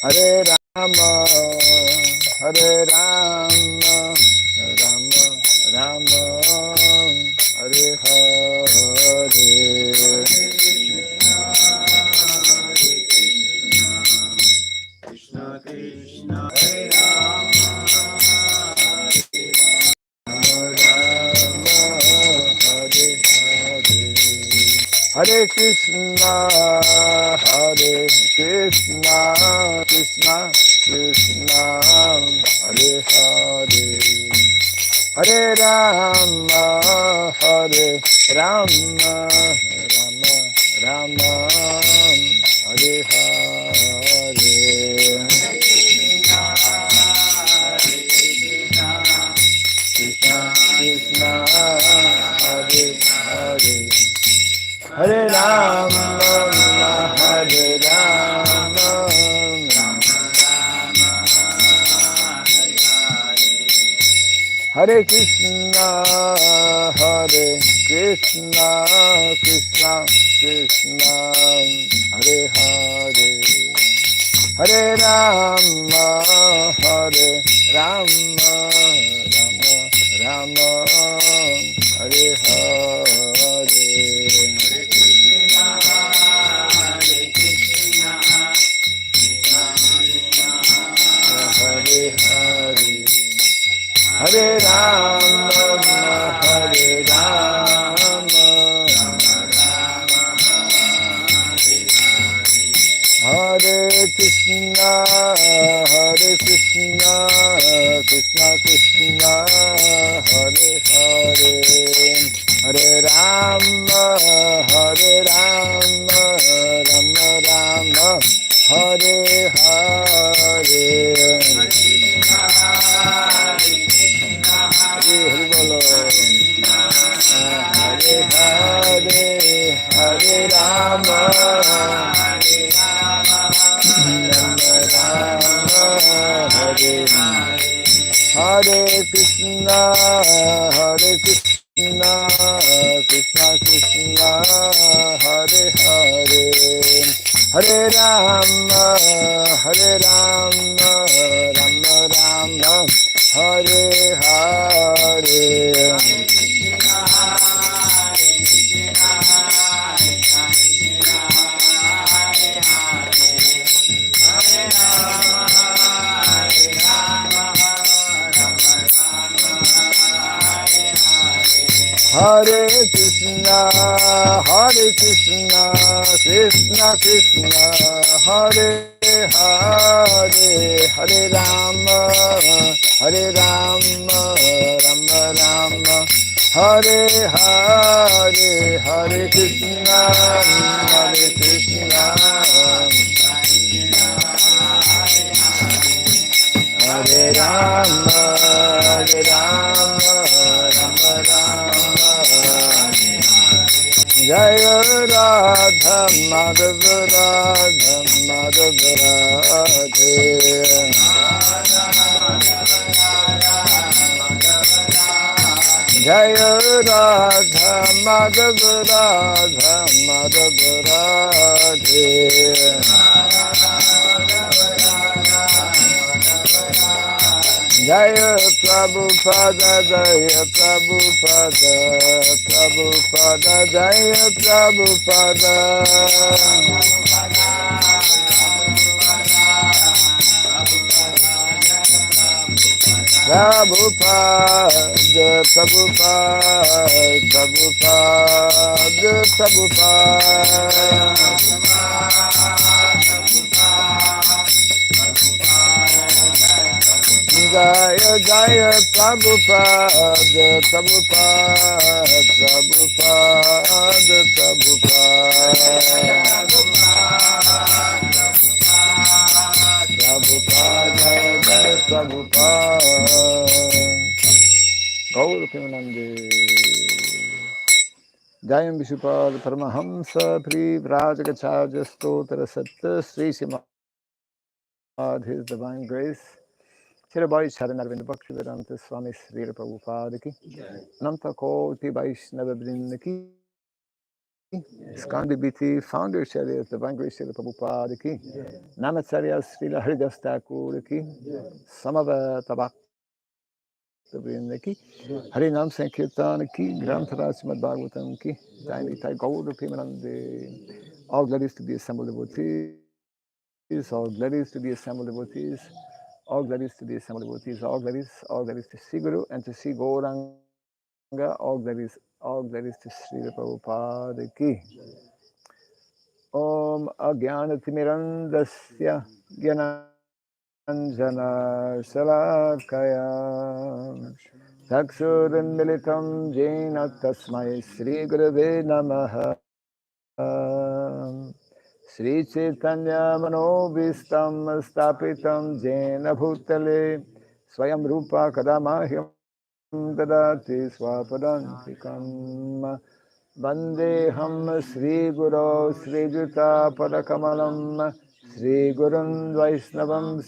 Hare Rama, Hare Rama, Rama Rama, Hare Hare. Krishna Krishna, Hare Rama, Hare Krishna, Hare Krishna, Krishna Krishna, Hare Hare, Hare Rama, Hare Rama, Rama Rama, Hare Hare. Krishna Krishna, Hare Hare, Hare Rama, Hare Rama, Hare Krishna, Hare Krishna, Krishna Krishna, Hare Hare, Hare Rama, Hare Rama, Rama Rama, Hare Hare. Hare Hare, Hare Rama, Hare Rama, Hare Krishna, Hare Krishna, Krishna Krishna, Hare Hare, Hare Rama, Hare Rama, Rama Rama, Hare Hare. Hare Bolo, Hare Hare, Hare Rama, Rama Rama, Hare Hare Krishna, Hare Krishna, Krishna Krishna, Hare Hare, Hare Rama, Hare Rama, Rama Rama, Hare Hare. Hare Krishna, Hare Krishna, Krishna Krishna, Hare Hare, Hare Rama, Hare Rama, Rama Rama, Hare Hare, Hare Krishna, Hare Krishna, Hare Rama, Hare Rama, Rama Rama. Jaya Radha Madhava Radha Madhava Radhe, Jaya Radha Madhava Radha Madhava Radhe, Jaya Prabhupada, Jaya Prabhupada, Prabhupada, Jaya Prabhupada, Prabhupada, Prabhupada, Prabhupada, Prabhupada, Jaya Jaya Prabhupada, Prabhupada, Prabhupada, Prabhupada, Prabhupada, Gaur Premanande. Jayam Vishupad Paramahamsa Pri Vrajagacharya Stotra Satta Sri Srimad, His Divine Grace, Shirabhai Sharanarvind Bhaktivedanta Swami Srila Prabhupada ki, Nanta Koti Vaishnava Vrinda ki, Skandi BT, founder Sharya, Divine Grace Srila Prabhupada ki, Namacharya Srila Haridas Thakur ki, Samavata Bhakta Vrinda ki, Harinam Sankirtan ki, Granthara Srimad Bhagavatam ki, Daini Tai Gaur Pimanande, all glories to the assembled devotees, all glories to the assembled devotees, all glories to the assembled devotees, all glories to Sri Guru and to Sri Gauranga, all glories to Srila Prabhupada ki. Om Ajnanatimirandasya Gyananjana Shalakaya Chakshurunmilitam Jena Tasmai Sri Gurave Namaha Sri Chaitanya Manobhistam Stapitam Jena Bhutale Swayam Rupa Kadamahyam Dadati Swapadantikam Vandeham Sri Guru Sri Juta Padakamalam Sri Gurun Vaisnavam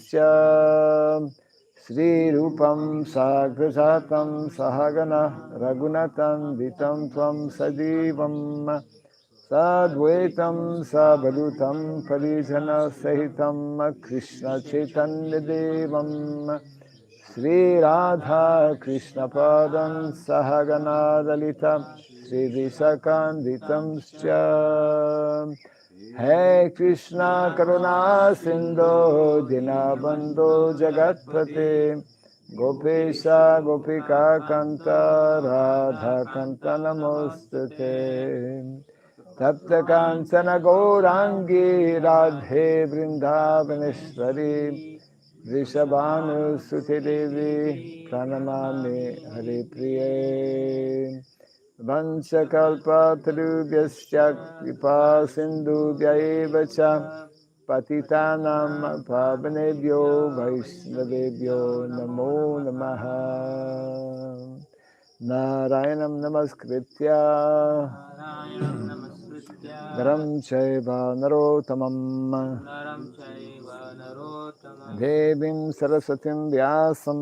Sri Rupam Sagrajatam Sahagana Ragunatam Vitam Tvam Sadivam Sadvaitam Sabadutam Parijana Sahitam Krishna Chaitanya Devam Sri Radha Krishna Padam Sahagana Dalita Sri Visakanditam Scha Hey Krishna Karuna Sindhu Dinabandhu Jagatpate Gopesha Gopika Kanta Radha Kanta Namostate Tapta Kancana Gaurangi Radhe Vrindavaneshwari Vrishabhanu Suti Devi Pranamami Hari Priye Vanchakalpa Tarubhyasya Kripa Sindhu Vyaevacha Patitanam Pavanebhyo Vaishnavebhyo Namo Namaha Narayanam Namaskritya Narayanam Namaskritya Dharam Chaiva Narotamam Naram Chaiva Narottamam Devim Saraswatim Devim Vyasam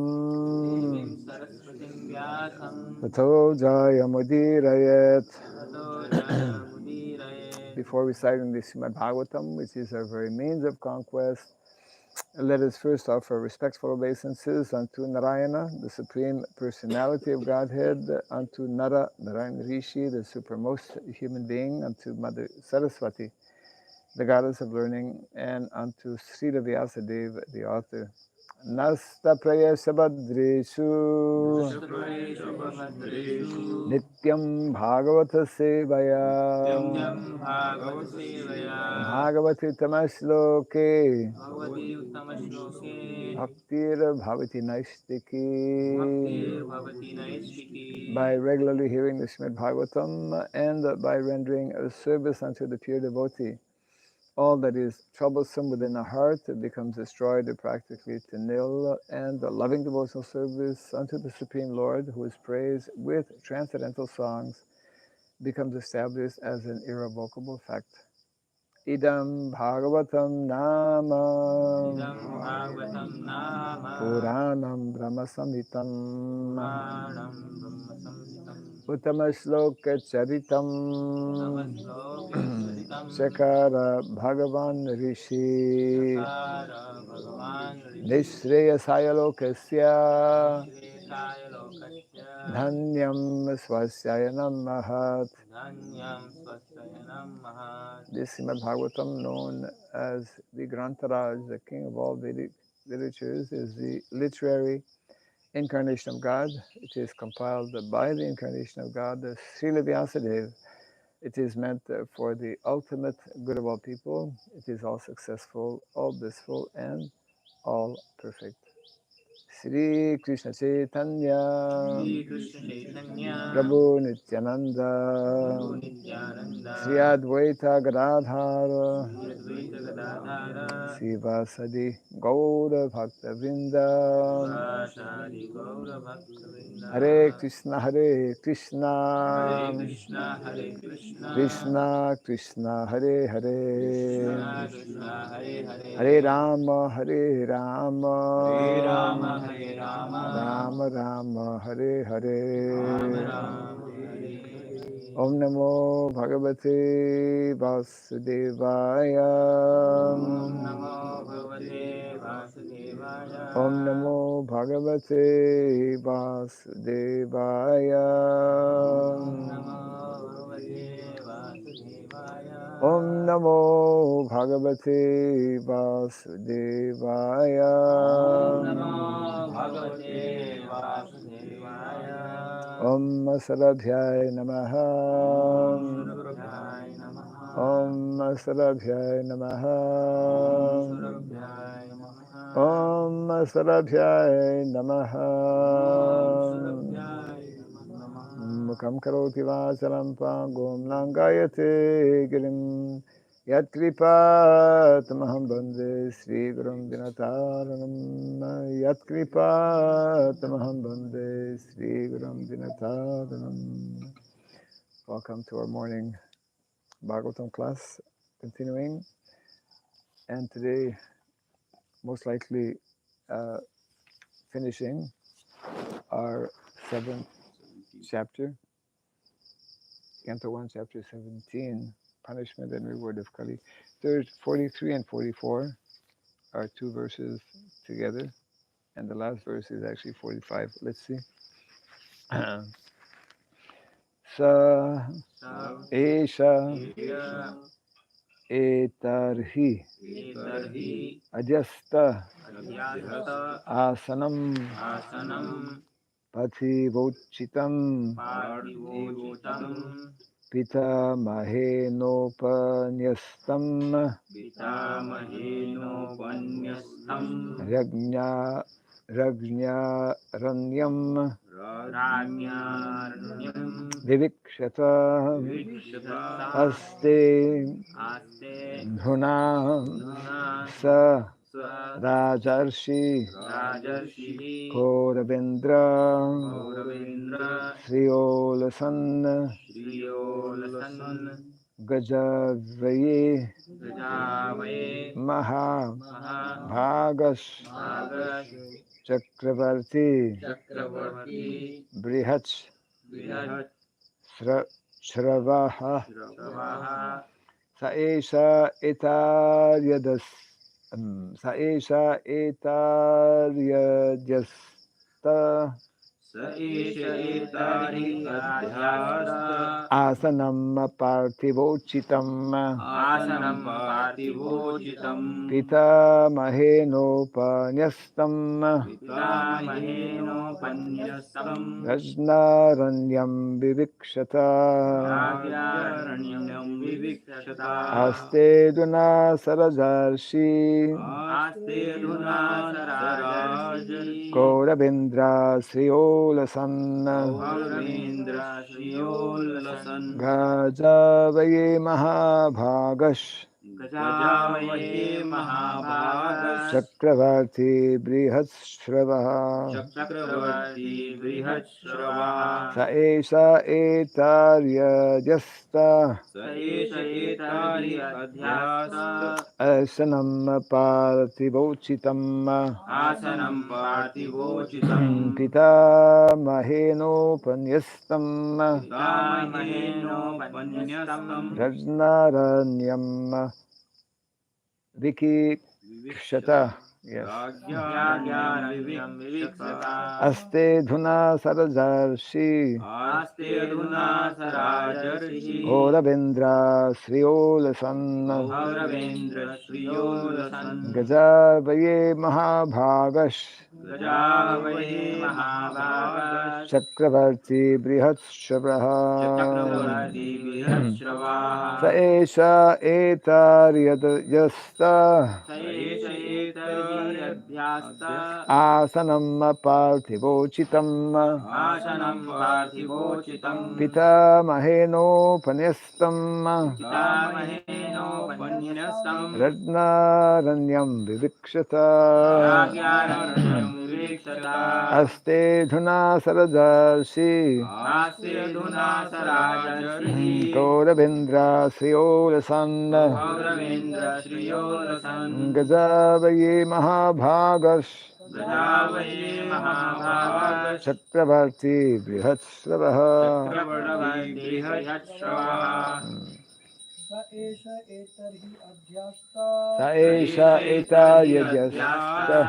Saraswatim Vyasam Tato Jayamudirayat. Tato Jaya Mudiraye. Before reciting the Srimad Bhagavatam, which is our very means of conquest, let us first offer respectful obeisances unto Narayana, the Supreme Personality of Godhead, unto Nara, Narayana Rishi, the supermost human being, unto Mother Saraswati, the goddess of learning, and unto Srila Vyasadeva, the author. Nasta Prayasa Badreshu Nastaprayesu Bhadreshu Nityam Bhagavata Sevaya Nityam Bhagavata Sevaya Bhagavati Tamashloke Bhagavati Uttama Bhaktir Bhavati Naistiki. Bhaktir Bhavati By Naistiki. regularly hearing the Srimad Bhagavatam and by rendering a service unto the pure devotee, all that is troublesome within the heart becomes destroyed practically to nil, and the loving devotional service unto the Supreme Lord, who is praised with transcendental songs, becomes established as an irrevocable fact. Idam Bhagavatam Nama Idam Bhagavatam Nama Puranam Brahma Samhitam Puranam Brahma Samhitam Uttama Shloka Uttama Charitam Shloka Charitam Shakara Bhagavan Rishi Sakara Bhagavan Rishi Nishreyasaya Lokasya Nishresaya Lokasya Dhanyam Swasyayanam Mahat. Dhanyam Swastayanam Mahat. This Srimad Bhagavatam, known as the Grantaraj, the king of all Vedic literatures, is the literary incarnation of God. It is compiled by the incarnation of God, the Srila Vyasadeva. It is meant for the ultimate good of all people. It is all successful, all blissful, and all perfect. Sri Krishna Chaitanya Sri Krishna Chaitanya Prabhu Nityananda Prabhu Sri Nityananda Advaita Gadadhara Sri Advaita Gadadhara Srivasadi Gaura Bhakta Vrinda Srivasadi Gaura Bhakta Hare Vrinda. Krishna Hare Hare Krishna Krishna Hare Krishna Krishna Krishna Hare Hare Krishna Krishna Hare Hare Hare Rama Hare Hare Rama Rama Hare Rama Rama Rama Hare Rama Hare Rama Hare Hare. Om Namo Bhagavate Vasudevaya. Om Namo Bhagavate Vasudevaya. Om Namo Bhagavate Vasudevaya. Om Namo Bhagavate Vasudevaya. Om Namo Bhagavate Vasudevaya. Om Namo Bhagavate Vasudevaya. Om Sarabhyaya Namaha. Om Surabhyaya Namaha. Om Sarabhyaya Namaha. Om Surabhyaya Namaha. Om Sarabhyaya Namaha. Om Surabhyaya Namaha. Mukam karoti vasalam pangom langayate girim yatkripatamaham bande Sri Gurum Dinataranam yatkripatamaham bande Sri Gurum Dinataranam. Welcome to our morning Bhagavatam class, continuing, and today most likely finishing our 7th chapter, Canto 1, Chapter 17, Punishment and Reward of Kali. There's 43 and 44 are two verses together, and the last verse is actually 45. Let's see. Sa Esha Etarhi Ajasta Asanam Pathivochitam Pita Mahenopanyastam Ragnyaranyam Vivikshata Aste Dhuna Sa Rajarshi Koravendra Sriolasan Gajavaye Maha Bhagas Chakravarti Brihats Shravaha Saesha Etaryadas Saesha Etaryajasta Asanam Parthivochitam Pita Mahenopanyastam Rajnaranyam Vivikshata Aste Duna Sarajarshi Kauravendra Sriolasan Gajavaye Mahabhagash Chakravarti Brihadshravah Saesha Etaryajasta Asanam Parthivochitam Pita Mahenopanyastam Rajnaranyam Vikikshata. Yes. Aste Dhuna Sarajarshi Kauravendra Sriolasan Gajavaye Mahabhagash Chakravarti Brihadshravah Saesha Etaryajasta Asanam Parthivochitam Pita Mahenopanyastam Rajnaranyam Vivikshata Aste Dhuna Sarajarshi Kauravendra Sriolasan Gajavaye Mahabhagash Gajavaye Mahabhagas Chakravarti Brihatsravaha. Chakravarti Brihatshravaha Saesha eta yadyasta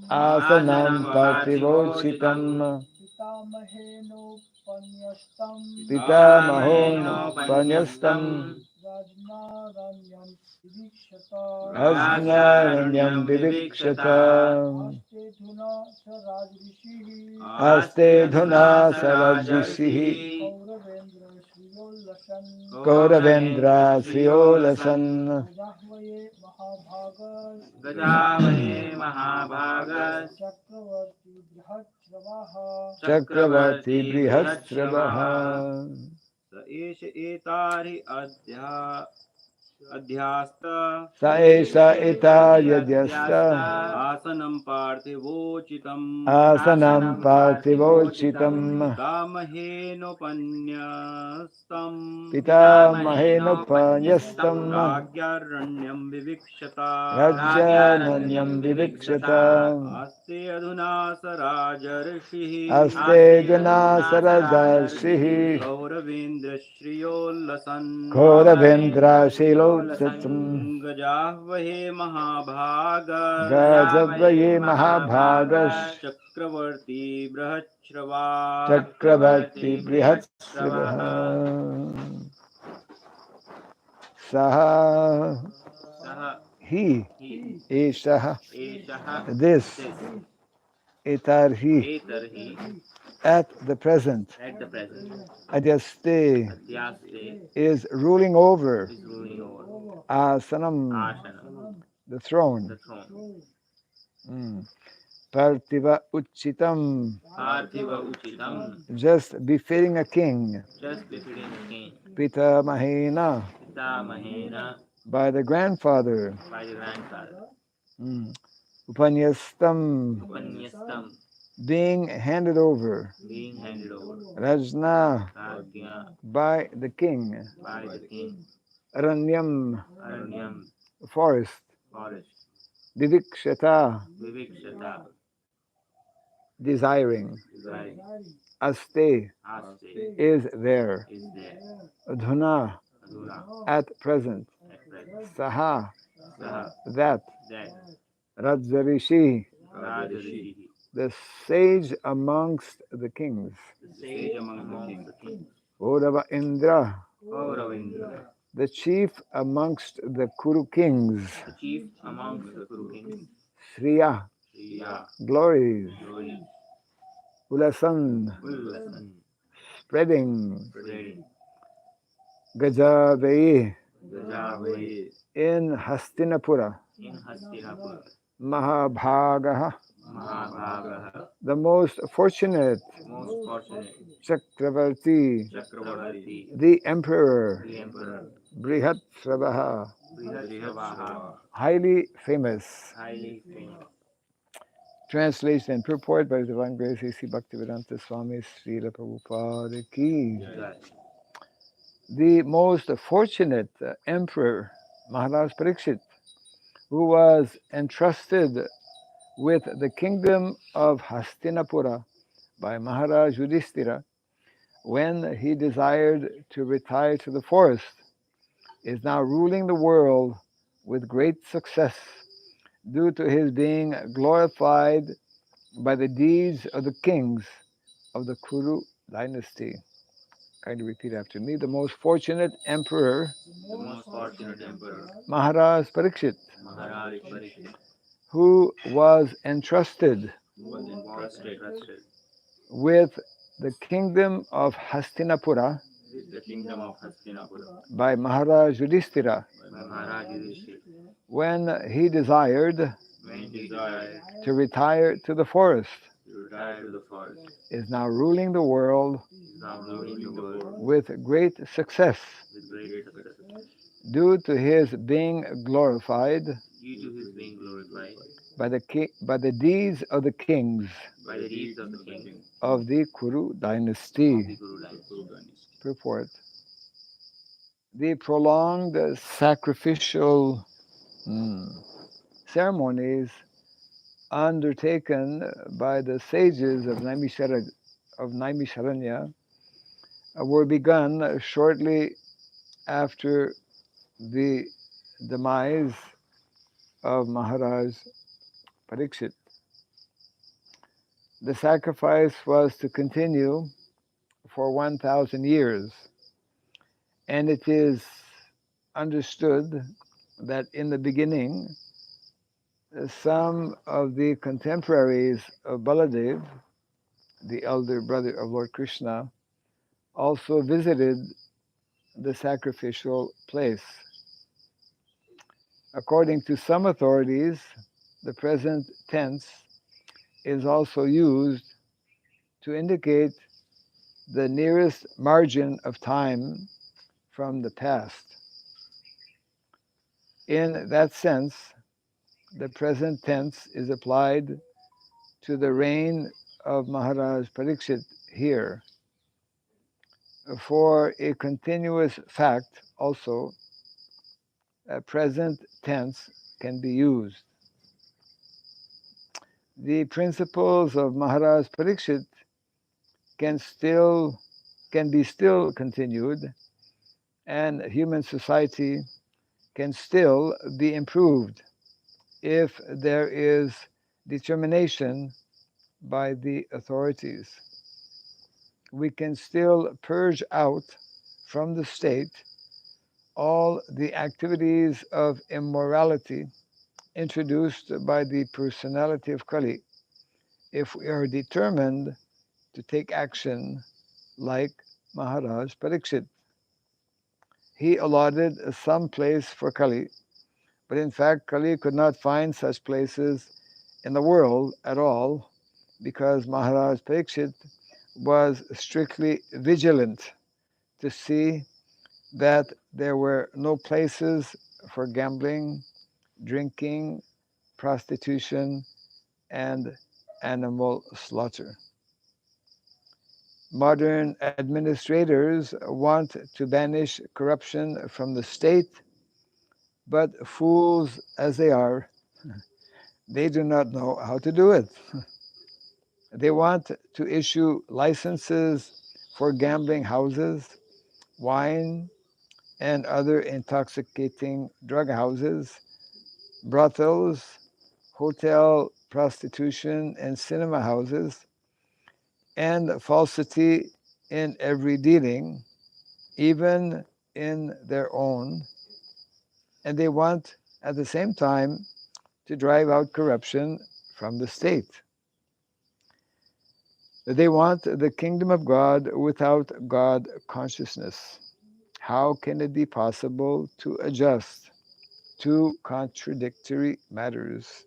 asanam partivochitam pitamahon panyastam ajnaranyam vivikshata aste dhuna sarajrishihi Gauravendra Sriolasan Gajavaye Mahabhagas Chakravarti Chakravarti Brihatshravaha Brihatsravaha Saesha etari adhyasta Saesha eta yadyasta Asanam parthivochitam asanam partivochitam Pitamahenopannyastam pitamahenoupanyastam Ragyaranyam rajyananyam vivikshata vivikshata Aste adhuna sarajarshihi aste jana sarajarshihi Gauravendra Shriyolasan Gauravendra Shilotsatam Gajahvahe Mahabhagas Gajavaye Mahabhagas Chakravarti Brahachrava Chakravarti Brihatsravaha Saha Saha He He Eshaha Eshaha This This Etarhi Etarhi at the present At the present Adyaste Adhyaste is ruling over is ruling over Asanam Ashanam the throne the throne Partiva Uchitam Parthiva Uchitam just befitting a king just befitting a king Pita Mahena Pitamahena by the grandfather by the grandfather Upanyastam Upanyastam being handed over being handed over Rajna Rajya by the king by the king Aranyam Aranyam forest forest Vivikshata Vivikshata desiring desiring Aste Aste is there is there Adhuna Adhuna at present at present Saha Saha that that Rajarishi Rajarishi the sage amongst the kings the sage among the kings Aurava Indra Gauravendra the chief amongst the Kuru kings the chief amongst the Kuru kings Shriya Shriya glories glory Ulasan Ullasan spreading spreading Gajavaye Gajavaye in Hastinapura in Hastinapur Mahabhagaha Mahabhagaha the most fortunate most fortunate Chakravarti Chakravarti the emperor the emperor Brihatsravaha Brihatshravaha highly famous. highly famous Translation and purport by His Divine Grace A.C. Bhaktivedanta Swami Srila Prabhupada Ki. Jai. The most fortunate emperor, Maharaj Parikshit, who was entrusted with the kingdom of Hastinapura by Maharaj Yudhishthira when he desired to retire to the forest, is now ruling the world with great success due to his being glorified by the deeds of the kings of the Kuru dynasty. Kindly repeat after me. The most fortunate emperor, The most fortunate emperor Maharaj Parikshit, Maharaj Parikshit who was entrusted was entrusted with the kingdom of Hastinapura with the kingdom of Hastinapura by Maharaj Yudhishthira by Maharaj Yudhishthira when he desired when he desired to retire to the forest, to retire to the forest, is now ruling the world is now ruling the world with great success with great success due to his being glorified due to his being glorified by the deeds of the kings by the deeds of the king of the Kuru of dynasty. the Guru dynasty. Purport. The prolonged sacrificial ceremonies undertaken by the sages of Naimisharanya were begun shortly after the demise of Maharaj Parikshit. The sacrifice was to continue for 1,000 years, and it is understood that in the beginning, some of the contemporaries of Baladev, the elder brother of Lord Krishna, also visited the sacrificial place. According to some authorities, the present tense is also used to indicate the nearest margin of time from the past. In that sense, the present tense is applied to the reign of Maharaj Parikshit here. For a continuous fact also, a present tense can be used. The principles of Maharaj Parikshit can be still continued, and human society can still be improved if there is determination by the authorities. We can still purge out from the state all the activities of immorality introduced by the personality of Kali if we are determined to take action like Maharaj Parikshit. He allotted some place for Kali, but in fact Kali could not find such places in the world at all because Maharaj Parikshit was strictly vigilant to see that there were no places for gambling, drinking, prostitution, and animal slaughter. Modern administrators want to banish corruption from the state, but fools as they are, they do not know how to do it. They want to issue licenses for gambling houses, wine, and other intoxicating drug houses, brothels, hotel prostitution, and cinema houses, and falsity in every dealing, even in their own. And they want, at the same time, to drive out corruption from the state. They want the kingdom of God without God consciousness. How can it be possible to adjust two contradictory matters?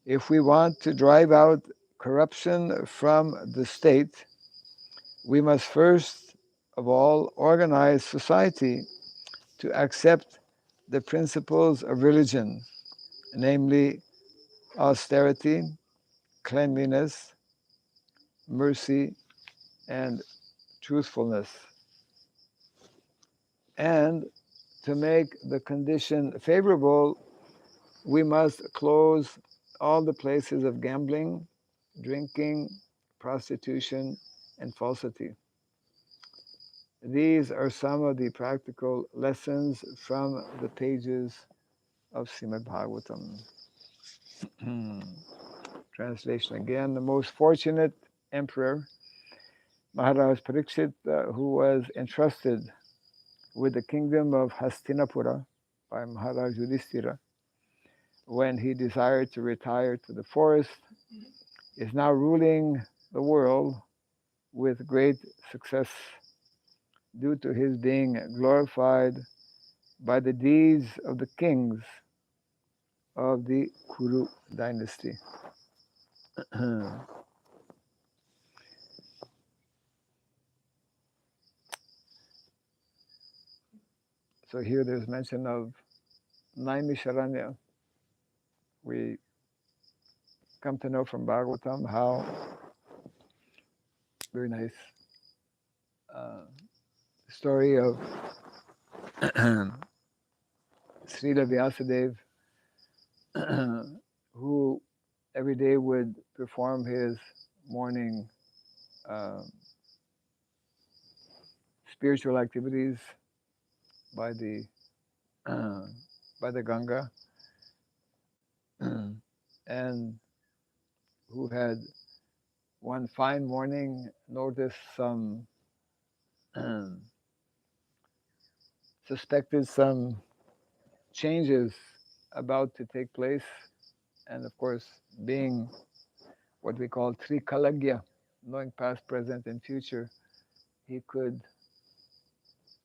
If we want to drive out corruption from the state, we must first of all organize society to accept the principles of religion, namely austerity, cleanliness, mercy, and truthfulness. And to make the condition favorable, we must close all the places of gambling, drinking, prostitution, and falsity. These are some of the practical lessons from the pages of Srimad Bhagavatam. Translation again. The most fortunate emperor, Maharaj Parikshit, who was entrusted with the kingdom of Hastinapura by Maharaj Yudhishthira when he desired to retire to the forest, is now ruling the world with great success due to his being glorified by the deeds of the kings of the Kuru dynasty. So here there's mention of Naimisharanya. We come to know from Bhagavatam how very nice story of Srila Vyasadeva who every day would perform his morning uh, spiritual activities by the by the Ganga, and who had one fine morning noticed some suspected some changes about to take place, and of course, being what we call Trikalagya, knowing past, present, and future, he could.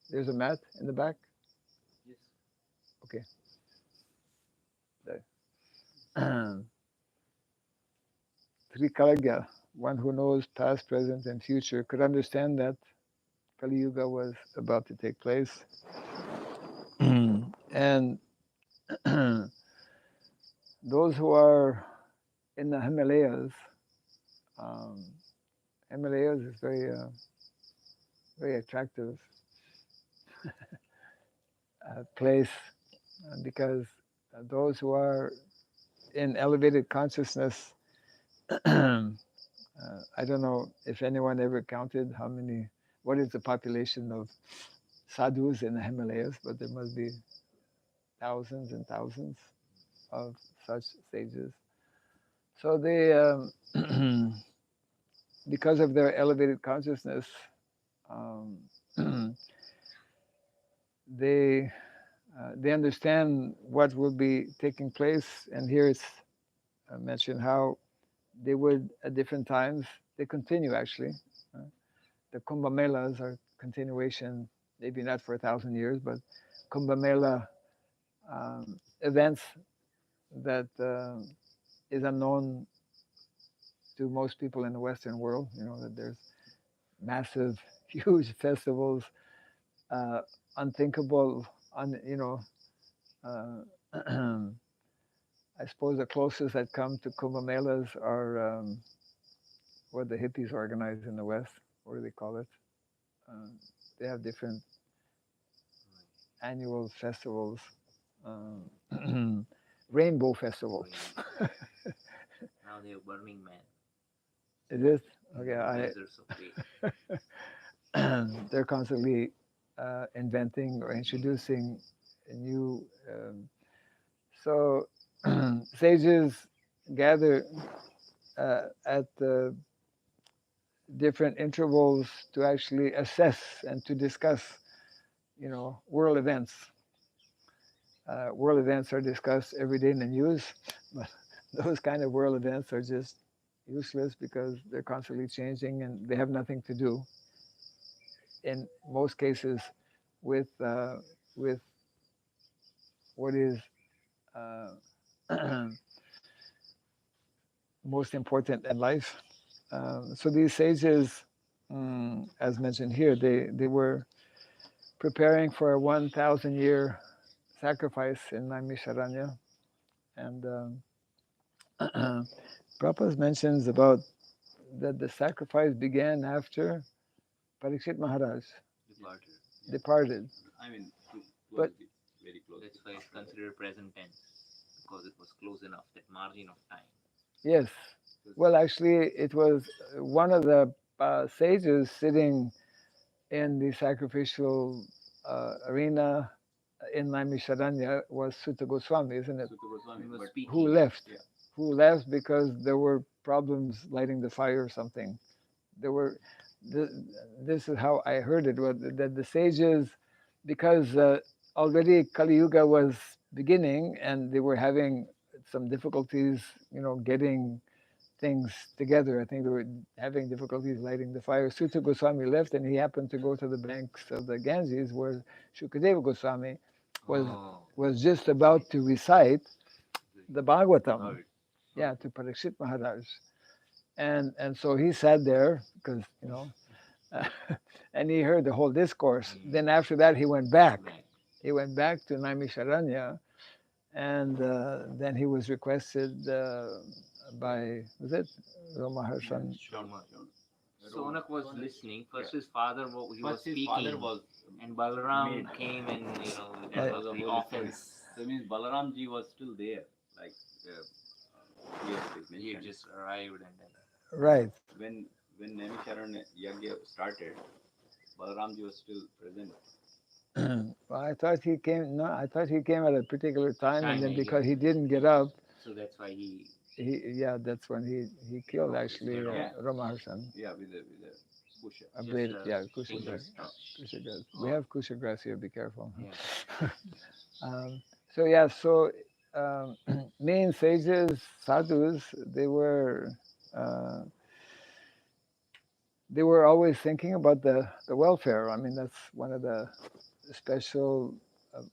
There's a mat in the back. Yes. Okay. The- Trikalagya, one who knows past, present, and future, could understand that Kali Yuga was about to take place. And those who are in the Himalayas, um, Himalayas is very attractive place because those who are in elevated consciousness, I don't know if anyone ever counted what is the population of sadhus in the Himalayas, but there must be thousands and thousands of such sages. So they, because of their elevated consciousness, um, they they understand what will be taking place. And here it's mentioned how they would at different times. They continue actually. Uh, the Kumbh Melas are continuation, maybe not for 1,000 years, but Kumbh Mela events that is unknown to most people in the Western world. You know that there's massive, huge festivals, uh, unthinkable, uh, I suppose the closest that come to Kumbh Melas are what the hippies organize in the West. What do they call it? Uh, they have different annual festivals, rainbow festival. Now they are Burning Man. It is In okay. the deserts of faith. They're constantly inventing or introducing new. So sages gather at different intervals to actually assess and to discuss, world events. World events are discussed every day in the news, but those kind of world events are just useless because they're constantly changing and they have nothing to do, in most cases, with what is uh, most important in life. So these sages, as mentioned here, they were preparing for a 1,000-year sacrifice in Naimisharanya, and Prabhupada mentions about that the sacrifice began after Parikshit Maharaj Departed. departed. I mean, But very close. That's why it's considered present tense, because it was close enough, that margin of time. yes, well, actually, it was one of the sages sitting in the sacrificial arena in Naimisharanya was Sutta Goswami, isn't it? Sutta Goswami, He was but speaking. Who left? Yeah. Who left because there were problems lighting the fire or something. There were. This is how I heard it. That the sages, because already Kali Yuga was beginning, and they were having some difficulties, getting things together. I think they were having difficulties lighting the fire. Sutta Goswami left, and he happened to go to the banks of the Ganges, where Shukadeva Goswami was just about to recite the Bhagavatam, Right. yeah, to Parikshit Maharaj, and so he sat there because and he heard the whole discourse. Then after that, he went back. He went back to Naimisharanya, and then he was requested by, was it Ramaharshan? Sharma. Sonak was listening. First, his he was First, his speaking, father was and Balaram made. came and That was a the holy offense. So it means Balaram ji was still there. like here is He had mentioned. just arrived and then Right. When Naimisharan Yagya started, Balaramji was still present. Well, I thought he came. No, I thought he came at a particular time, and time then he because gets he it. didn't get up, So that's why he yeah, that's when he killed actually instead of Yeah, Ramaharsan. yeah, with the Busha. I just believe, yeah, finger Kushagrass. stuff. Kushagrass. We Oh, have Kushagrass here. Be careful. Yeah. So yeah, so main sages, sadhus, uh, they were always thinking about the welfare. I mean, that's one of the special,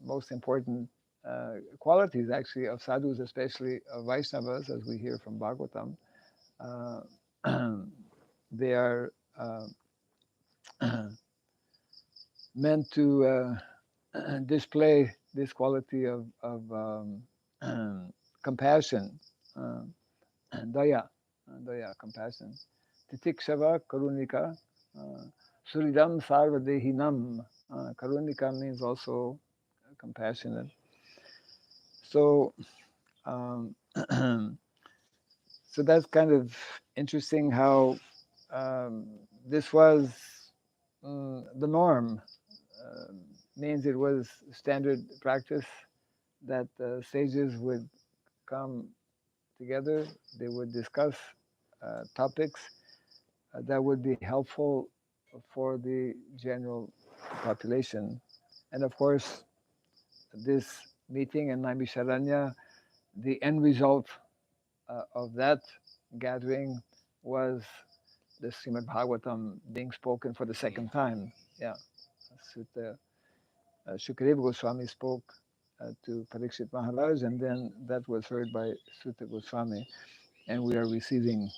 most important qualities actually of sadhus, especially of Vaishnavas, as we hear from Bhagavatam. Uh, they are meant to display this quality of compassion, uh, daya, compassion. Titikshava karunika, Sridham sarvadehinam. Karunika means also compassionate. So, um, so that's kind of interesting how this was the norm. Um Means it was standard practice that sages would come together. They would discuss topics that would be helpful for the general population. And of course, this meeting in Naimisharanya, the end result of that gathering was the Srimad Bhagavatam being spoken for the second time. Yeah, Sutta, Shukadeva Goswami spoke to Parikshit Maharaj, and then that was heard by Sutta Goswami, and we are receiving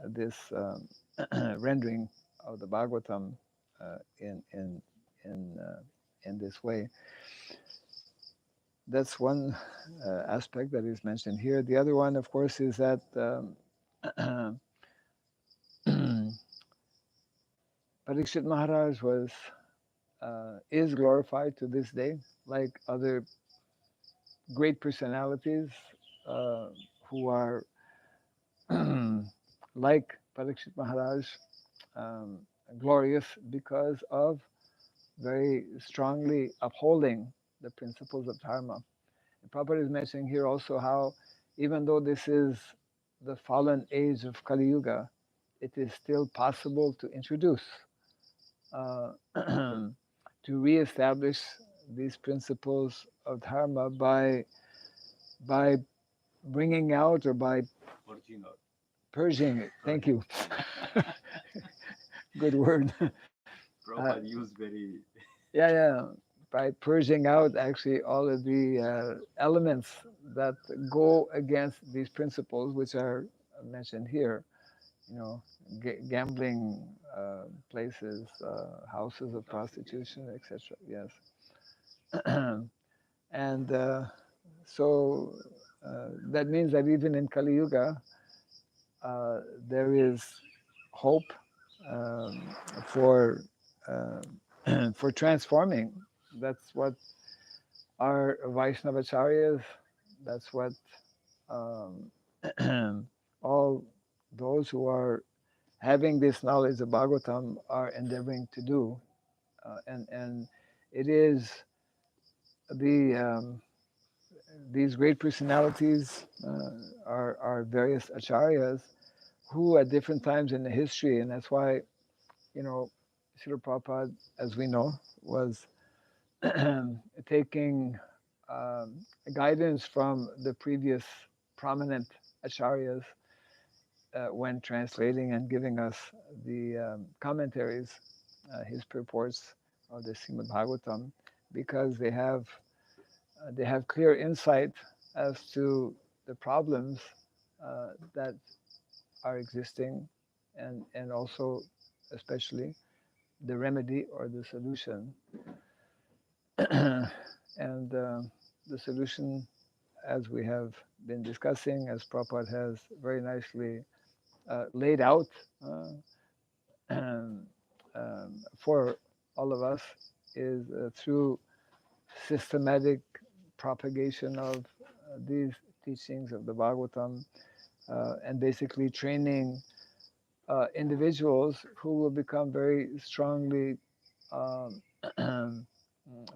this rendering of the Bhagavatam uh, in in in this way. That's one aspect that is mentioned here. The other one, of course, is that Parikshit Maharaj was is glorified to this day, like other great personalities uh, who are like Parikshit Maharaj, um, glorious because of very strongly upholding the principles of dharma. The Prabhupada is mentioning here also how, even though this is the fallen age of Kali Yuga, it is still possible to introduce, to reestablish these principles of dharma by bringing out or by purging out. purging it. Thank Purging. you. Good word. Prabhupada used very. Yeah, yeah. By purging out actually all of the elements that go against these principles, which are mentioned here, you know, gambling places, houses of prostitution, etc. Yes. And so that means that even in Kali Yuga, there is hope um, for uh, for transforming. That's what our Vaishnavacharyas, that's what um, all those who are having this knowledge of Bhagavatam are endeavoring to do. And it is the these great personalities are various acharyas who at different times in the history, and that's why, you know, Srila Prabhupada, as we know, was taking guidance from the previous prominent acharyas when translating and giving us the commentaries, his purports of the Srimad Bhagavatam, because they have clear insight as to the problems that are existing, and also especially the remedy or the solution. And the solution, as we have been discussing, as Prabhupada has very nicely laid out uh, um, for all of us, is through systematic propagation of these teachings of the Bhagavatam, and basically training individuals who will become very strongly um,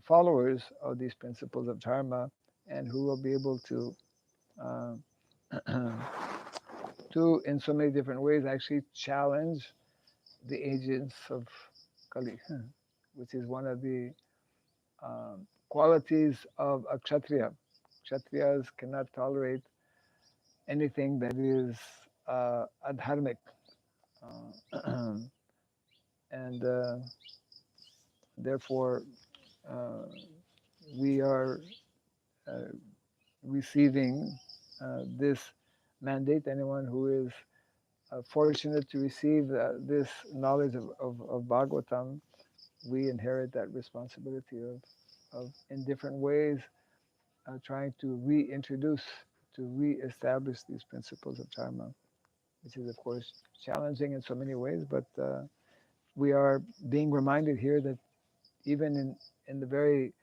followers of these principles of dharma, and who will be able to um, to in so many different ways actually challenge the agents of Kali, which is one of the qualities of a Kshatriya. Kshatriyas cannot tolerate anything that is adharmic. And therefore, uh, we are uh, receiving this mandate. Anyone who is fortunate to receive this knowledge of Bhagavatam, we inherit that responsibility of in different ways, trying to reintroduce, to re-establish these principles of dharma, which is of course challenging in so many ways, but we are being reminded here that even in the very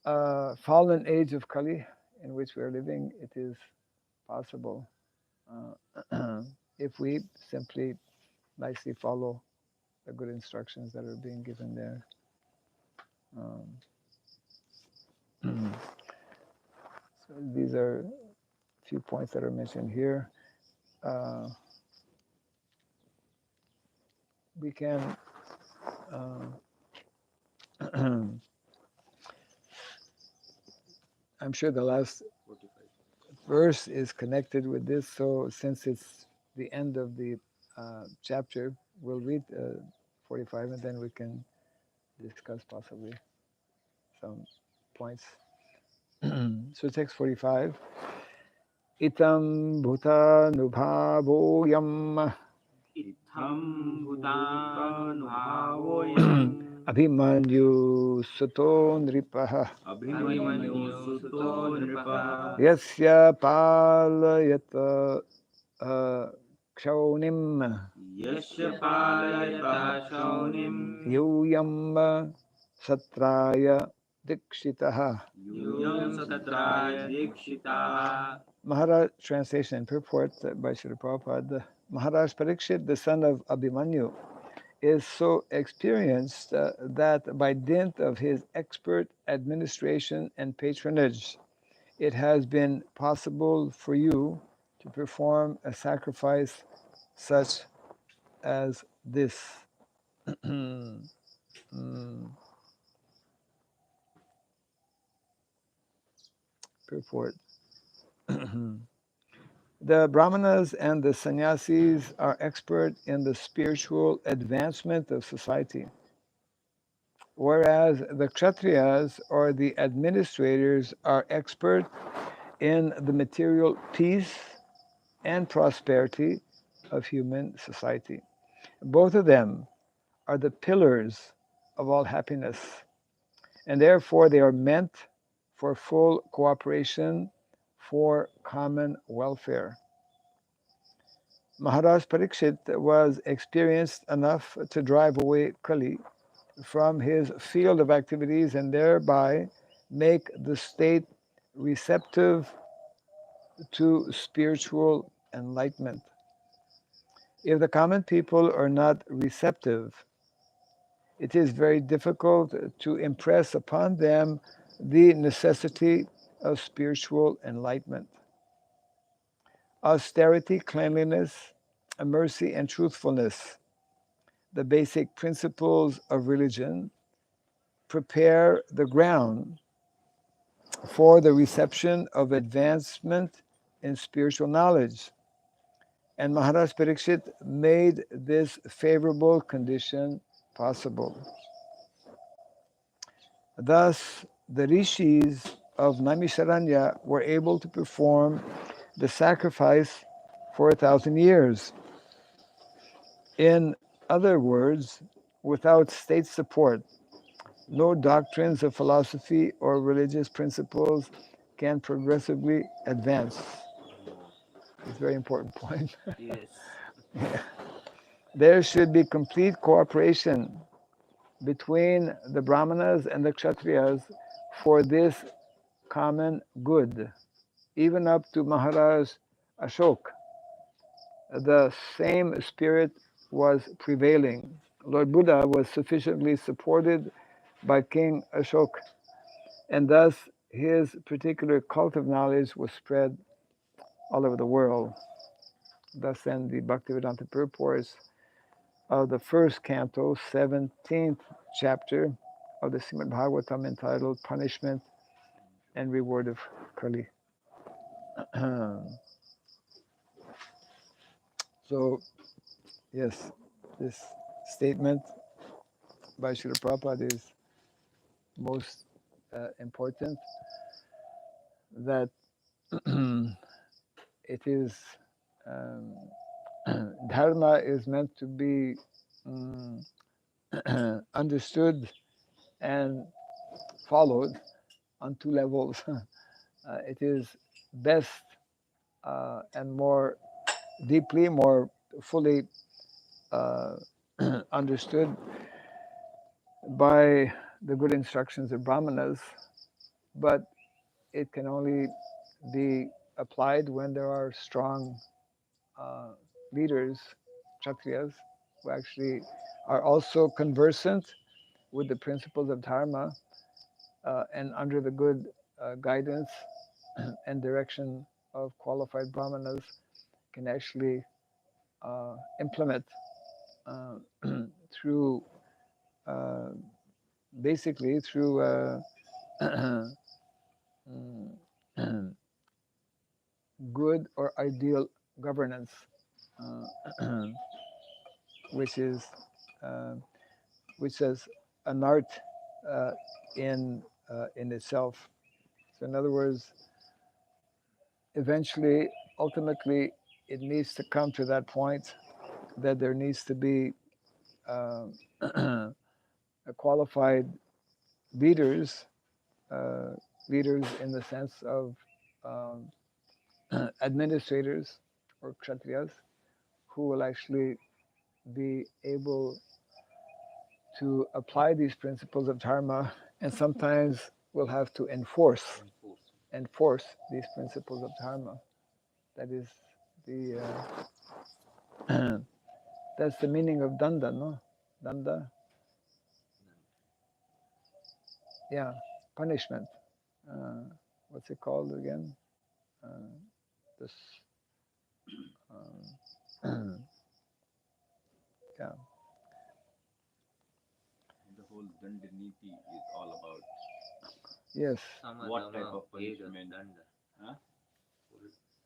fallen age of Kali in which we are living, it is possible if we simply nicely follow the good instructions that are being given there. So these are a few points that are mentioned here. We can I'm sure the last 45. verse is connected with this, so since it's the end of the chapter, we'll read 45 and then we can discuss possibly some points. So text 45. Itam bhuta nubhavoyam Itham bhutanubhavoyam abhimanyu suto nripaha Abhimanyu suto nripaha yasya palayata ksaunim Yasya palayata shaunim yuyam satraya dikshitaha. Yuyam satraya dikshitaha. Maharaj translation purport by Srila Prabhupada. Maharaj Parikshit, the son of Abhimanyu, is so experienced that by dint of his expert administration and patronage, it has been possible for you to perform a sacrifice such as this. Purport. The Brahmanas and the sannyasis are expert in the spiritual advancement of society, whereas the Kshatriyas or the administrators are expert in the material peace and prosperity of human society. Both of them are the pillars of all happiness, and therefore they are meant for full cooperation for common welfare. Maharaj Parikshit was experienced enough to drive away Kali from his field of activities and thereby make the state receptive to spiritual enlightenment. If the common people are not receptive, it is very difficult to impress upon them the necessity of spiritual enlightenment. Austerity, cleanliness, mercy, and truthfulness, the basic principles of religion, prepare the ground for the reception of advancement in spiritual knowledge. And Maharaj Parikshit made this favorable condition possible. Thus, the rishis of Naimisharanya were able to perform the sacrifice for 1,000 years. In other words, without state support, no doctrines of philosophy or religious principles can progressively advance. It's a very important point. Yes. Yeah. There should be complete cooperation between the Brahmanas and the Kshatriyas for this common good. even up to Maharaj Ashok, the same spirit was prevailing. Lord Buddha was sufficiently supported by King Ashok, and thus his particular cult of knowledge was spread all over the world. Thus then the Bhaktivedanta purports of the first canto, 17th chapter of the Srimad Bhagavatam, entitled Punishment and Reward of Kali. So, yes, this statement by Srila Prabhupada is most important, that it is um, dharma is meant to be understood and followed on two levels. It is best and more deeply, more fully uh, understood by the good instructions of Brahmanas, but it can only be applied when there are strong leaders, Kshatriyas, who actually are also conversant with the principles of dharma, and under the good guidance and direction of qualified brahmanas, can actually implement uh, through uh, basically through good or ideal governance, uh, which is uh, which is an art uh, in itself. So, in other words, eventually, ultimately, it needs to come to that point that there needs to be a qualified leaders, uh, leaders in the sense of um, administrators or kshatriyas, who will actually be able to apply these principles of dharma, and sometimes will have to enforce these principles of dharma. That is the that's the meaning of danda, no? Danda, yeah, punishment. What's it called again? This, yeah, The whole Dandaniti is all about yes, what type of punishment. Huh?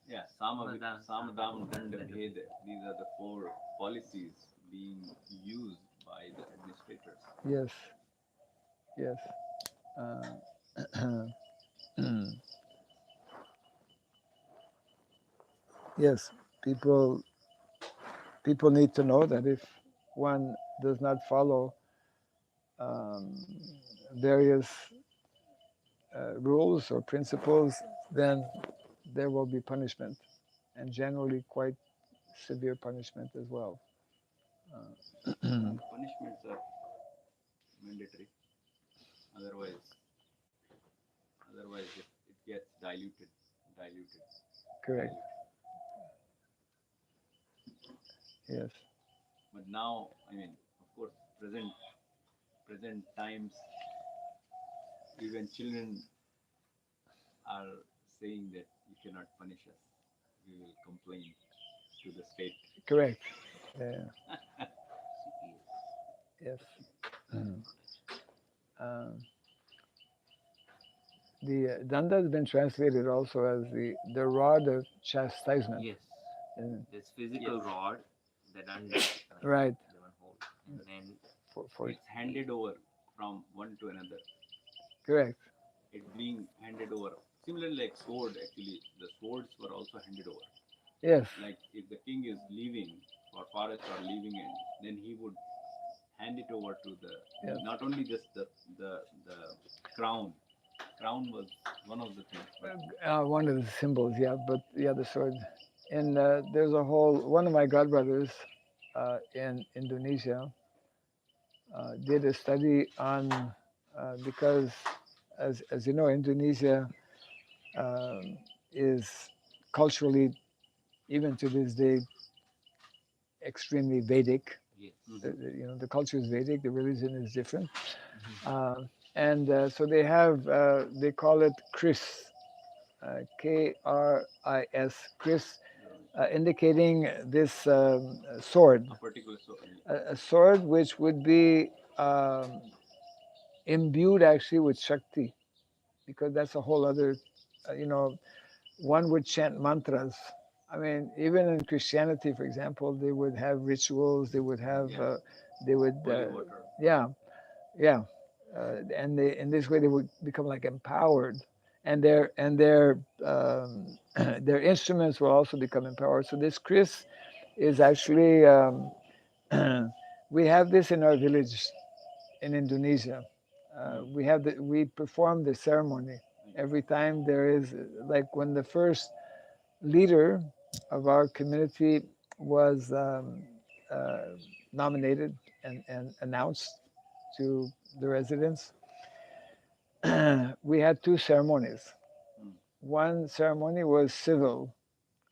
Yeah, Samadam, Danda, Bheda. These are the four policies being used by the administrators. yes, yes. Yes, people need to know that if one does not follow um, various rules or principles, then there will be punishment, and generally quite severe punishment as well. And the punishments are mandatory. Otherwise it gets diluted. Correct. Yes. But now, I mean, of course, present times, even children are saying that you cannot punish us. We will complain to the state. Correct. Yeah. Yes. Um, the danda has been translated also as the rod of chastisement. Yes. And This physical Yes. rod, the danda, right. the one hold, and then For It's handed over from one to another. correct. It's being handed over. Similarly, like sword, actually, the swords were also handed over. Yes. Like if the king is leaving or forest or leaving, and then he would hand it over to the Yes. not only just the crown. Crown was one of the things, but One of the symbols, yeah, but yeah, the sword. And there's a whole, one of my godbrothers in Indonesia did a study on, because as you know, Indonesia is culturally, even to this day, extremely Vedic. Yes. The culture is Vedic, the religion is different. And so they have, they call it Kris, Kris, Kris, indicating this sword, A particular a sword which would be imbued actually with Shakti, because that's a whole other, one would chant mantras. I mean, even in Christianity, for example, they would have rituals. They would have, they would, holy water. yeah, yeah, and they, in this way they would become like empowered, and their their instruments will also become empowered. So this Kris is actually, we have this in our village in Indonesia. We perform the ceremony every time there is, like when the first leader of our community was nominated and announced to the residents. We had two ceremonies. One ceremony was civil,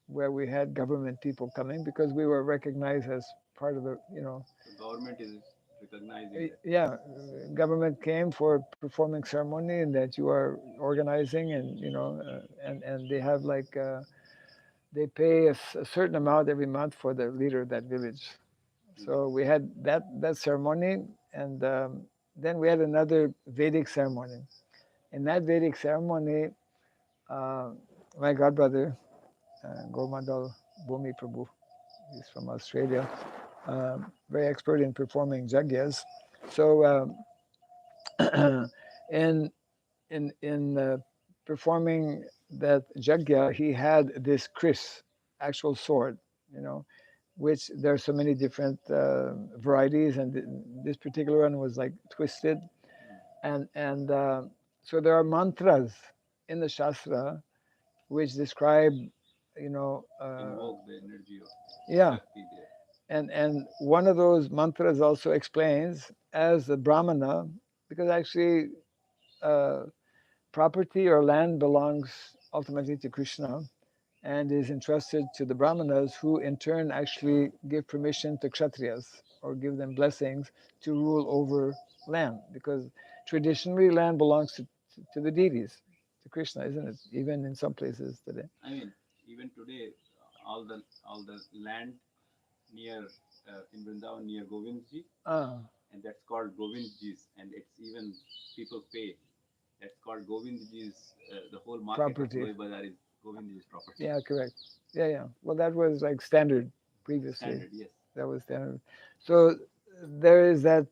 where we had government people coming because we were recognized as part of the, The government is recognizing that. yeah, government came for performing ceremony and that you are organizing, and and they have like they pay a certain amount every month for the leader of that village. So we had that ceremony, and then we had another Vedic ceremony. In that Vedic ceremony, my godbrother, Gormadal Bhumi Prabhu, he's from Australia, very expert in performing jagyas. So in performing that jagya, he had this Kris, actual sword, which there are so many different varieties, and this particular one was like twisted, and so there are mantras in the Shastra which describe, Invoke the energy of yeah, Shakti there. and one of those mantras also explains, as a Brahmana, because actually property or land belongs ultimately to Krishna and is entrusted to the Brahmanas, who in turn actually give permission to Kshatriyas or give them blessings to rule over land, because traditionally land belongs to the deities, to Krishna, isn't it? Even in some places today. I mean, even today, all the land near in Vrindavan near Govindji, Ah, and that's called Govindji's, and it's even people pay. That's called Govindji's. The whole market property. of Loi Bazar is Govindji's property. Yeah, correct. Yeah. Well, that was like standard previously. Standard, yes. That was standard. So there is that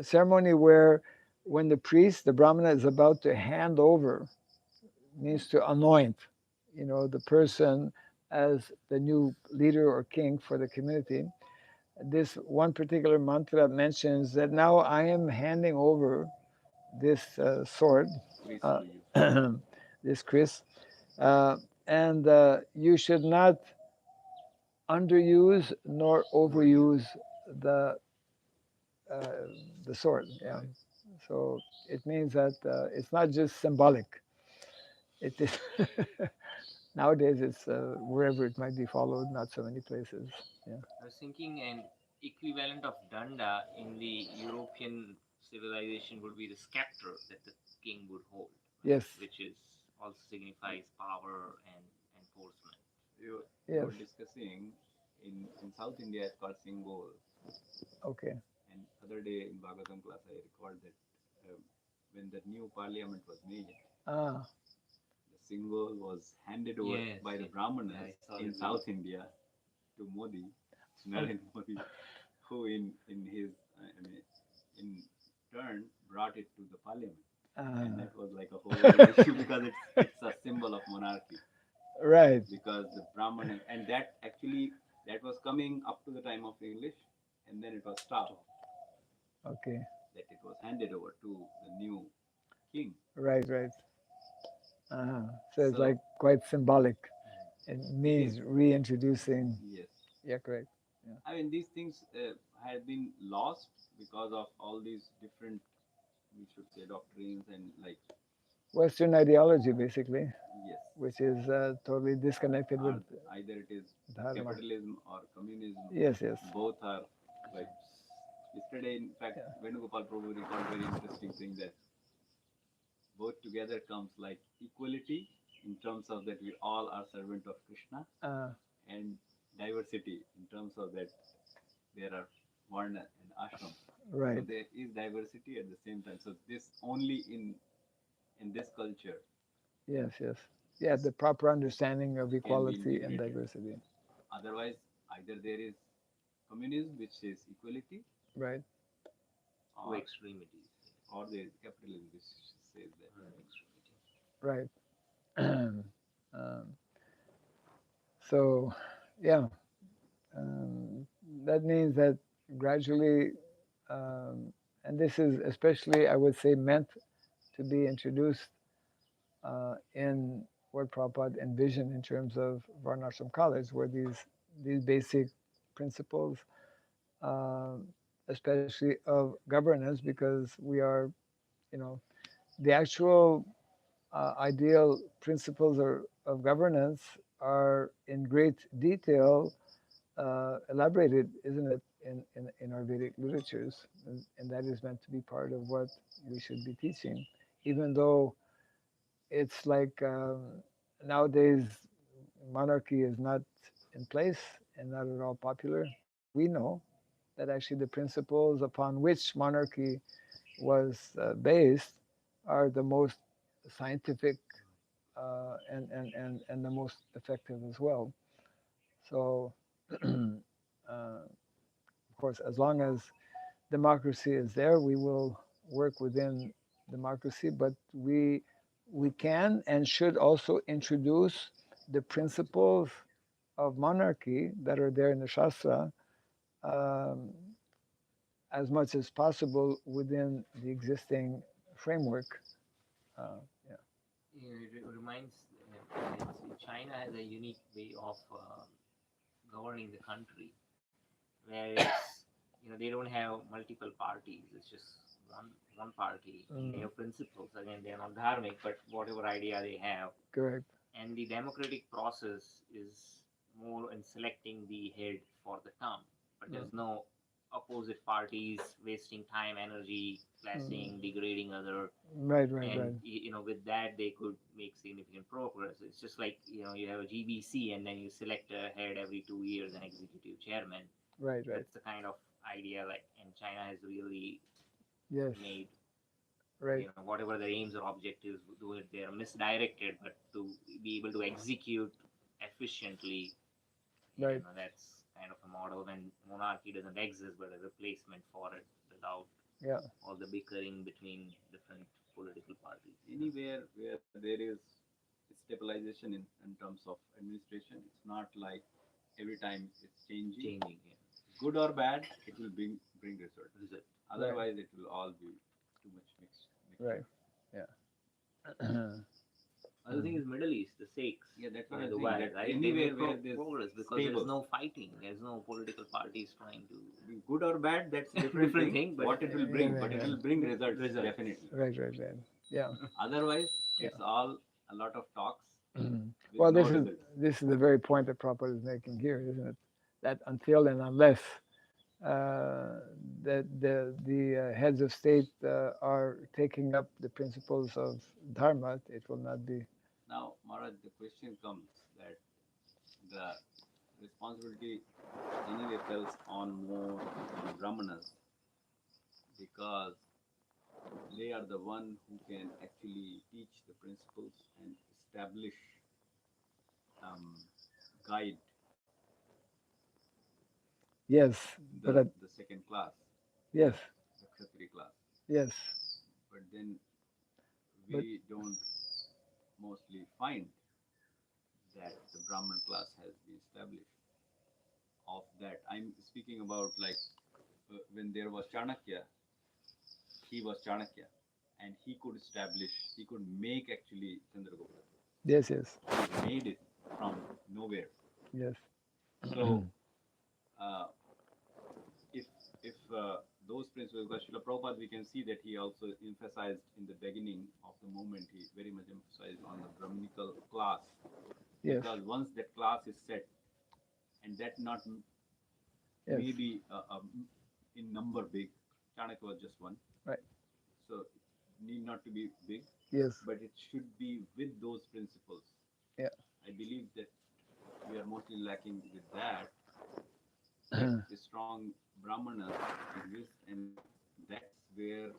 ceremony where when the priest, the Brahmana, is about to hand over, means to anoint, the person as the new leader or king for the community. This one particular mantra mentions that now I am handing over this sword, Kris uh, to you. this Kris, and you should not underuse nor overuse the uh, the sword. Yeah. So it means that it's not just symbolic. It is nowadays it's wherever it might be followed, not so many places. Yeah. I was thinking an equivalent of danda in the European civilization would be the scepter that the king would hold, right? Yes. Which is also signifies power and enforcement. We Yes. were discussing in South India it's called Singol. Okay. And other day in Bhagavatam class I recalled that when the new parliament was made, Ah. the Singol was handed over Yes, by the yes. Brahmanas Yeah, I saw in the South video. India to Modi, Narendra Modi, who in his I mean, in turn brought it to the parliament, and that was like a whole other issue because it's a symbol of monarchy. Right. Because the Brahmanas, and that actually that was coming up to the time of English, and then it was stopped. Okay. That it was handed over to the new king. Right. So it's So like quite symbolic. It it means is, reintroducing. yes. Yeah, correct. I mean, these things had been lost because of all these different, we should say, doctrines and like, Western ideology, basically. yes. which is totally disconnected with either it is dharma. capitalism or communism. Yes, yes. Both are like yesterday. In fact, Venugopal Prabhu recalled very interesting thing that both together comes like equality in terms of that we all are servant of Krishna, and diversity in terms of that there are varna and ashram. Right. So there is diversity at the same time. So this only in this culture. Yes, yes. Yeah, the proper understanding of equality and integrated. diversity. Otherwise, either there is communism, which says equality, Right. To extremities. or there is capitalism, which says that. Right. So, yeah, that means that gradually, and this is especially, I would say, meant to be introduced in what Prabhupada envisioned in terms of Varnashram College, where these basic principles, especially of governance, because we are, the actual ideal principles of governance are in great detail elaborated, isn't it, in our Vedic literatures, and that is meant to be part of what we should be teaching, even though it's like nowadays monarchy is not in place and not at all popular. We know that actually the principles upon which monarchy was based are the most scientific and the most effective as well. So, of course, as long as democracy is there, we will work within democracy, but we can and should also introduce the principles of monarchy that are there in the Shastra um, as much as possible within the existing framework. Yeah. It reminds China has a unique way of governing the country, where it's, they don't have multiple parties. It's just one party. They have principles. Again, they're not dharmic, but whatever idea they have. Correct. And the democratic process is more in selecting the head for the term, but there's no opposite parties wasting time, energy, clashing, degrading other. Right. And with that they could make significant progress. It's just like you have a GBC and then you select a head every 2 years, an executive chairman. Right. That's the kind of idea, like, and China has really made whatever their aims or objectives, though they are misdirected, but to be able to execute efficiently, that's kind of a model when monarchy doesn't exist but a replacement for it, without all the bickering between different political parties. Anywhere where there is stabilization in terms of administration, it's not like every time it's changing. Good or bad, it will bring result. Otherwise, it will all be too much mixed. Right. Yeah. Other thing is Middle East, the Sikhs. Yeah, that's what I Dubai, think. right? Anywhere where there's progress because stable. there's no fighting, there's no political parties trying to. Good or bad, that's a different thing. But what it will bring, but it will bring results. Definitely. Right. Yeah. Otherwise, it's all a lot of talks. Well, this is the very point that Prabhupada is making here, isn't it? That until and unless that the heads of state are taking up the principles of dharma, it will not be. Now, Maharaj, the question comes that the responsibility anyway falls on more brahmanas, because they are the one who can actually teach the principles and establish guide. Yes, the second class. Yes. The Kshatriya class. Yes. But then we don't mostly find that the Brahman class has been established. Of that, I'm speaking about like when there was Chanakya, he was Chanakya, and he could make actually Chandragupta. Yes. He made it from nowhere. Yes. So, if those principles, because Srila Prabhupada, we can see that he also emphasized in the beginning of the movement, he very much emphasized on the Brahminical class. Yes. Because once that class is set, and that not Yes. maybe in number big, Chanakya was just one. Right. So need not to be big. Yes. But it should be with those principles. Yeah. I believe that we are mostly lacking with that. That the strong Brahmanas exist, and that's where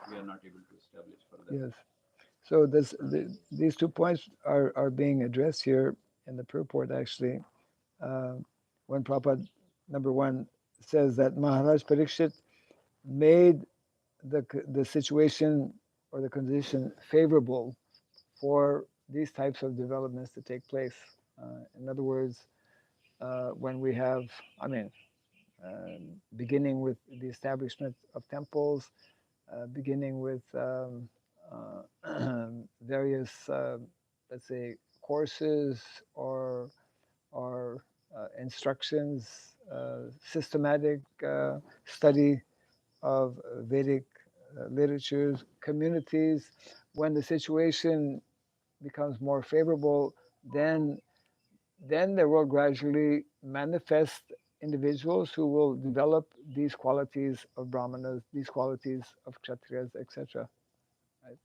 we are not able to establish further. Yes. So these 2 points are being addressed here in the purport, actually. When Prabhupada, number 1, says that Maharaj Parikshit made the situation or the condition favorable for these types of developments to take place. In other words, when we have, beginning with the establishment of temples, beginning with various, let's say, courses or instructions, systematic study of Vedic literatures, communities. When the situation becomes more favorable, then there will gradually manifest individuals who will develop these qualities of brahmanas, these qualities of kshatriyas, etc. Right?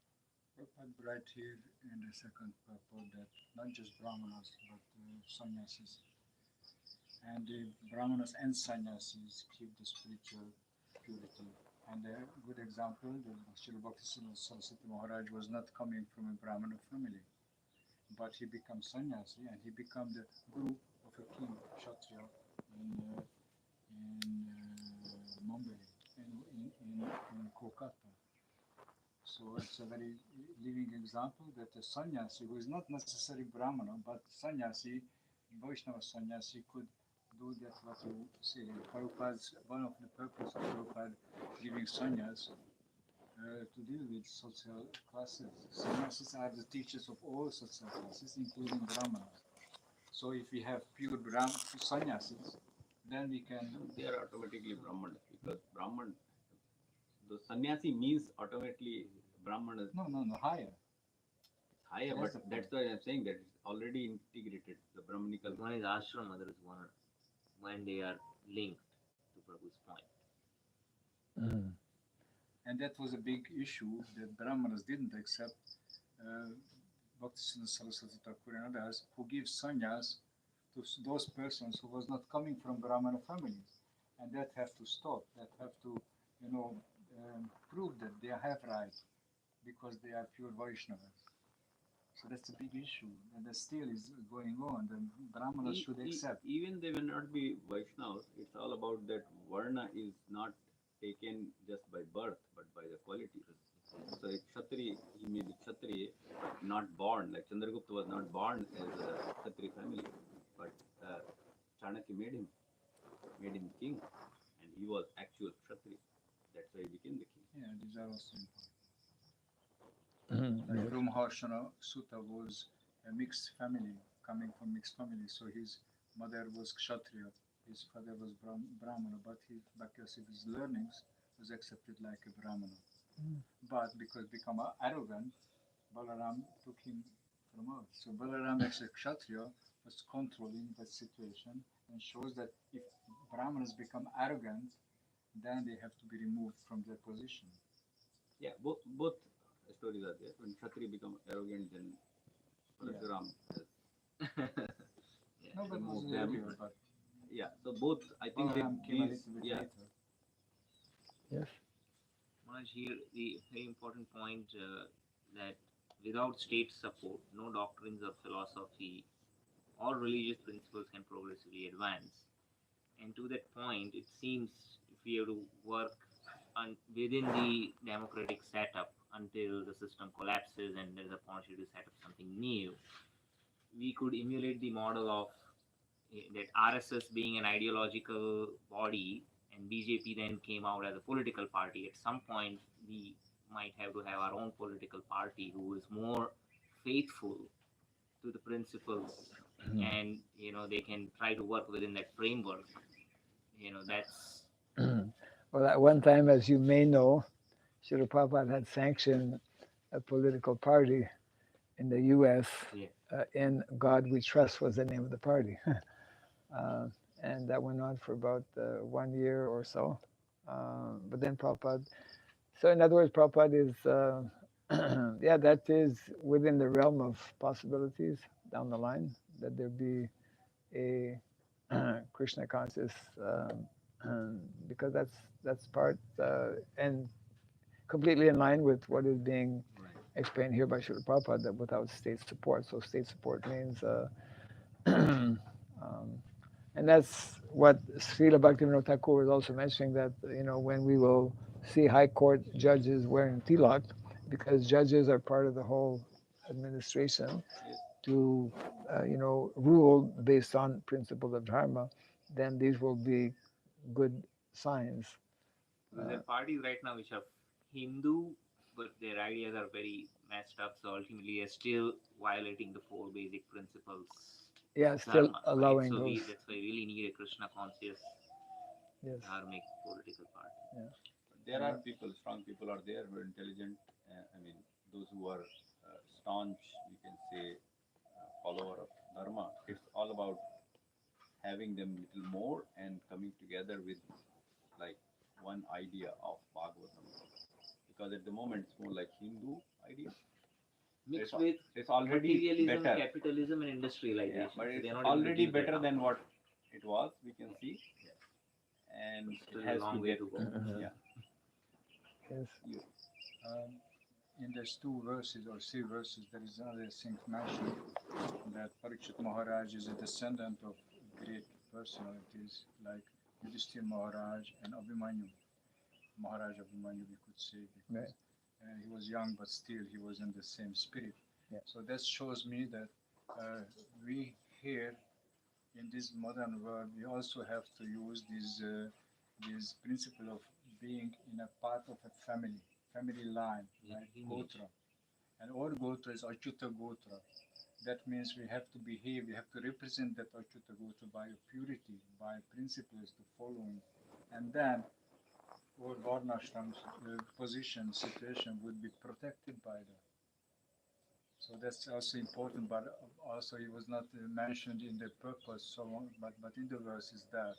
Prabhupada right here in the second purport that not just brahmanas but sannyasis, and the brahmanas and sannyasis keep the spiritual purity. And a good example, the Srila Bhakti Saraswati Maharaj was not coming from a Brahmana family, but he became sannyasi and he became the guru of a king, Kshatriya, in Mumbai, in Kolkata. So it's a very living example that a sannyasi, who is not necessarily Brahmana, but sannyasi, Vaishnava sannyasi, could do that what you say. Prabhupada's, one of the purpose of Prabhupada giving sannyas to deal with social classes. Sannyasis are the teachers of all social classes, including Brahmanas. So if we have pure sannyasis, then we can. They are automatically Brahmanas, because Brahman, the sannyasi means automatically Brahmanas. No, higher. Higher, but that's why I'm saying that it's already integrated, the Brahminical. One is ashram, other is one, when they are linked to Prabhu's point. Mm. And that was a big issue that Brahmanas didn't accept. Bhaktisiddhanta Saraswati Thakur and others who give sannyas to those persons who was not coming from Brahmana families, and that have to stop. That have to, prove that they have right because they are pure Vaishnavas. So that's a big issue, and that still is going on. The Brahmanas should accept. Even they will not be Vaishnavas. It's all about that Varna is not taken just by birth, but by the quality. So a Kshatriya, he may be Kshatriya, but not born. Like Chandragupta was not born as a Kshatriya family, but Chanakya made him king, and he was actual Kshatriya. That's why he became the king. Yeah, these are also important. Mm. Like Brahmaharshana Sutta was a mixed family, coming from mixed family. So his mother was Kshatriya, his father was Brahmana, but because of his learnings, was accepted like a Brahmana. But because become arrogant, Balaram took him from us. So Balaram as a Kshatriya was controlling that situation and shows that if Brahmanas become arrogant, then they have to be removed from their position. Yeah, both stories are there. When Kshatriya become arrogant, then Parashuram has No, but it was removed them. earlier, but Yeah, so both, I think Balaram came a little bit yeah. later. Yes. Maharaj, here the very important point that without state support, no doctrines or philosophy or religious principles can progressively advance. And to that point, it seems if we have to work within the democratic setup until the system collapses and there is a opportunity to set up something new, we could emulate the model of that RSS being an ideological body and BJP then came out as a political party. At some point, we might have to have our own political party who is more faithful to the principles, and they can try to work within that framework. That's Well, at one time, as you may know, Srila Prabhupada had sanctioned a political party in the U.S. Yeah. In God We Trust was the name of the party. And that went on for about 1 year or so. But then Prabhupada, so in other words, Prabhupada is, yeah, that is within the realm of possibilities down the line, that there be a Krishna conscious, because that's part, and completely in line with what is being explained here by Srila Prabhupada, that without state support. So state support means, and that's what Srila Bhaktivinoda Thakur was also mentioning, that when we will see high court judges wearing tilak, because judges are part of the whole administration to rule based on principles of dharma, then these will be good signs. There are parties right now which are Hindu, but their ideas are very messed up. So ultimately, they're still violating the four basic principles. Yeah, still Dharma, allowing right? So those. that's why we really need a Krishna conscious, Yes. dharmic political party. Yeah. There are people, strong people are there who are intelligent. I mean, those who are staunch, we can say, follower of dharma. It's all about having them little more and coming together with like one idea of Bhagavatam. Because at the moment it's more like Hindu idea. Mixed with it's already materialism, better. Capitalism, and industrialization. Yeah, but So it's they're not already able to better than what it was, we can see. And still it has a long to way get, to go. yeah. Yes. In these two verses or three verses, there is another thing mentioned, that Parikshit Maharaj is a descendant of great personalities like Yudhishthir Maharaj and Abhimanyu. Maharaj Abhimanyu, we could say, because he was young, but still he was in the same spirit. Yeah. So that shows me that we here in this modern world, we also have to use this principle of being in a part of a family line, like Gotra. And all Gotra is Achyuta Gotra. That means we have to behave, we have to represent that Achyuta Gotra by purity, by principles to following. And then all Varnashrams, position, situation would be protected by that. So that's also important, but also it was not mentioned in the purpose, so on, but in the verse is there.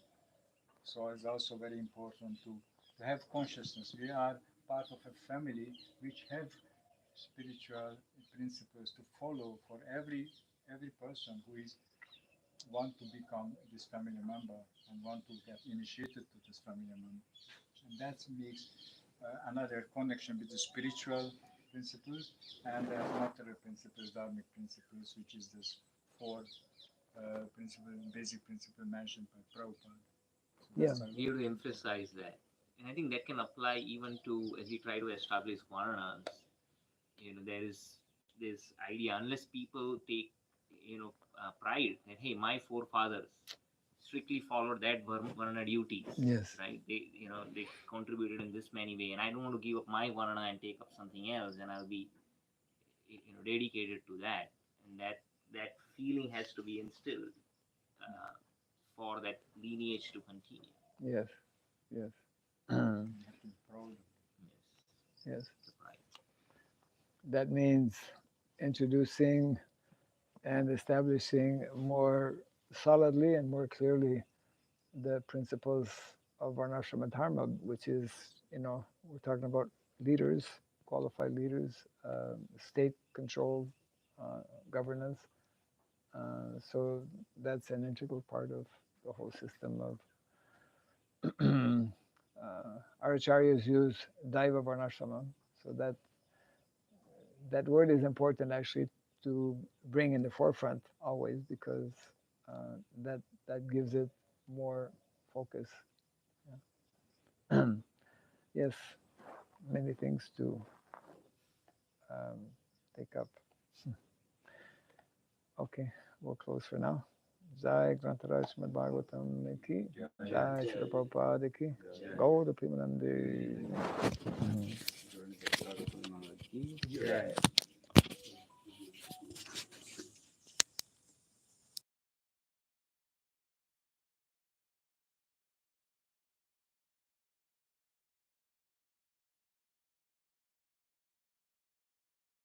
So it's also very important to have consciousness. We are part of a family which have spiritual principles to follow for every person who is want to become this family member and want to get initiated to this family member. And that makes another connection with the spiritual principles and the material principles, dharmic principles, which is this four basic principle mentioned by Prabhupada. So we have to emphasize that. And I think that can apply even to, as we try to establish Varnas, there is this idea, unless people take, pride that, hey, my forefathers strictly followed that Varna duties. Yes. Right? They contributed in this many way, and I don't want to give up my Varna and take up something else, and I'll be, dedicated to that. And that feeling has to be instilled for that lineage to continue. Yes. Yes. Yes. That means introducing and establishing more solidly and more clearly the principles of Varnashrama Dharma, which is, we're talking about leaders, qualified leaders, state-controlled governance. So that's an integral part of the whole system of our acharyas use Daiva Varnashrama, so that word is important actually to bring in the forefront always, because that gives it more focus. Yeah. Yes, many things to take up. Okay, we'll close for now. Jai Grantaraj Srimad Bhagavatam ki, Jai Srila Prabhupada ki, Gauda Premanande.